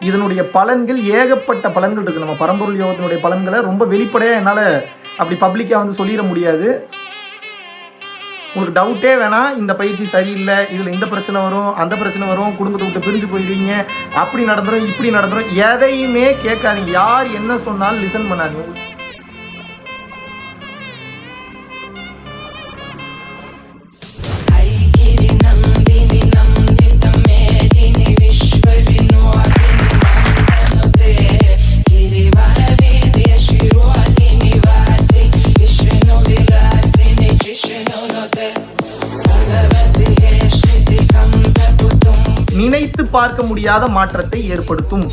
இதனுடைய பலன்கள் ஏகப்பட்ட பலன்கள் இருக்குது. நம்ம பரம்பொருள் யோகத்தினுடைய பலன்களை ரொம்ப வெளிப்படையாக என்னால் அப்படி பப்ளிக்காக வந்து சொல்லிட முடியாது. உங்களுக்கு டவுட்டே வேணாம், இந்த பயிற்சி சரியில்லை, இதில் இந்த பிரச்சனை வரும், அந்த பிரச்சனை வரும், குடும்பத்தை விட்டு பிரிஞ்சு போயிடுவீங்க, அப்படி நடந்துடும், இப்படி நடந்துடும், எதையுமே கேட்காதீங்க. யார் என்ன சொன்னாலும் லிசன் பண்ணாதீங்க. நினைத்து பார்க்க முடியாத மாற்றத்தை ஏற்படுத்தும்.